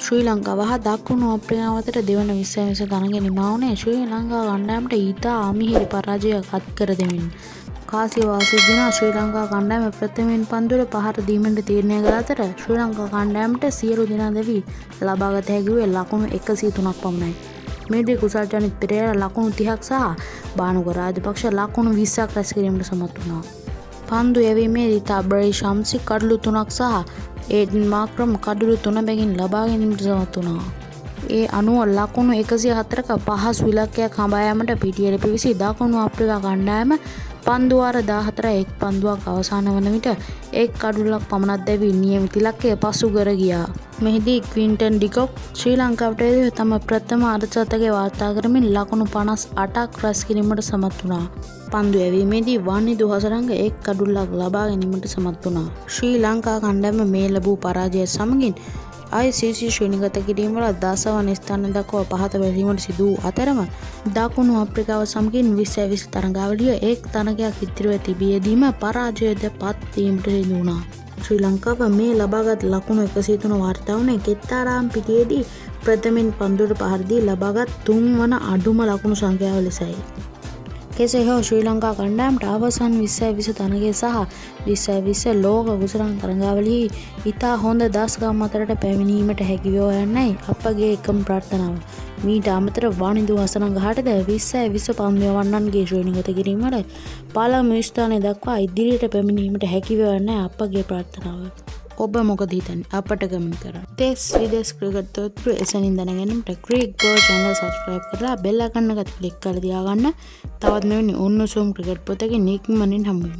ශ්‍රී ලංකාව හා දකුණු අප්‍රිකාව අතර දෙවන 20 තරගය නිමා වුණේ ශ්‍රී ලංකා කණ්ඩායමට ඉතා අමිහිරි පරාජයක් අත්කර දෙමින්. කාසිවාසී දිනා ශ්‍රී ලංකා කණ්ඩායම ප්‍රථමයෙන් පන්දුවල පහර දීමට තීරණය කළ අතර ශ්‍රී ලංකා කණ්ඩායමට සියලු දිනා දෙවි ලබාගත හැකි වූයේ ලකුණු 103ක් පමණයි. මේදී කුසල් ජනිත් පෙරේරා ලකුණු 30ක් සහ බානුක රාජපක්ෂ ලකුණු 20ක් රැස් කිරීමට සමත් වුණා. පන්දු යැවීමේදී තාබරි ශම්සි කඩලු 3ක් සහ ඒඩන් මාක්‍රම් කඩලු 3 බැගින් ලබා ගැනීමට සමත් වුණා. ඒ අනුව ලකුණු 104ක පහසු ඉලක්කයක් හඹා යාමට පිටියට පිවිසි දකුණු අප්‍රිකා කණ්ඩායම පන්දු වාර 14 එක් පන්දුවක් අවසන් වන විට එක් කඩුලක් පමණක් දැවී නියමිත ඉලක්කය පසු කර ගියා. මෙහිදී ක්වින්ටන් ඩිකොක් ශ්‍රී ලංකාවට තම ප්‍රථම අර්ධශතකය වාර්තා කරමින් ලකුණු 58ක් රැස් කිරීමට සමත් වුණා. පන්දු යැවීමේදී වනිදු හසරංග එක් කඩුල්ලක් ලබා ගැනීමට සමත් වුණා. ශ්‍රී ලංකා කණ්ඩායම මේ ලැබූ පරාජය සමගින් ICC ශ්‍රේණිගත කිරීම වල 10 වන ස්ථානය දක්වා පහත බැලීමට සිදු වූ අතරම දකුණු අප්‍රිකාව සමගින් 20 තරගාවලිය එක් තරගයක් ඉතිරිව තිබියදීම පරාජයද පත් වීමට සිදු වුණා. ශ්‍රී ලංකාව මේ ලබාගත් ලකුණු 103 වාර්තා වුණේ කෙත්තාරාම් පිටියේදී ප්‍රථමයෙන් පන්දුවට පහර දී ලබාගත් 3 වන අඩුම ලකුණු සංඛ්‍යාව ලෙසයි. කෙසේ හෝ ශ්‍රී ලංකා කණ්ඩායමට අවසන් 20 තරගය සහ 20 ලෝක කුසලම් තරගාවලියේ ඉතා හොඳ දස්කම් අතරට පැමිණීමට හැකි වේවා යන්නයි අපගේ එකම ප්‍රාර්ථනාව. මීට අමතරව වනිදු හසරංගහටද 20 පන්දු යවන්නන්ගේ ශ්‍රේණිගත කිරීමට පළමු ස්ථානය දක්වා ඉදිරියට පැමිණීමට හැකි වේවා යන්නයි අපගේ ප්‍රාර්ථනාව. ඔබ මොකද හිතන්නේ? අපට කමෙන්ට් කරන්න. දෙස් විදේශ ක්‍රිකට් තොරතුරු එසැනින් දැනගැනීමට ක්‍රික් ගෝ channel subscribe කරලා බෙල් අයිකන් එක ක්ලික් කරලා තියාගන්න. තවත් මෙවැනි උණුසුම් ක්‍රිකට් පොතකින් ඉක්මනින් හමු වෙමු.